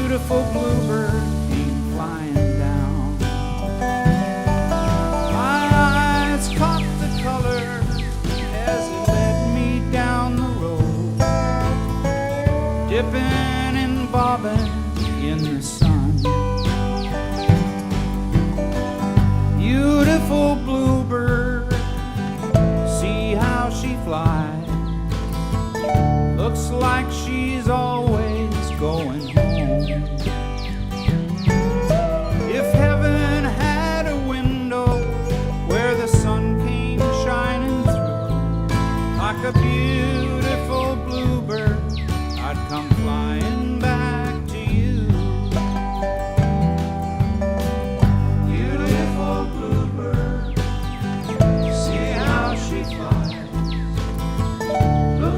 beautiful bluebird came flying down. My eyes caught the color as it led me down the road, dipping and bobbing in the sun. Beautiful bluebird, see how she flies. Looks like she's all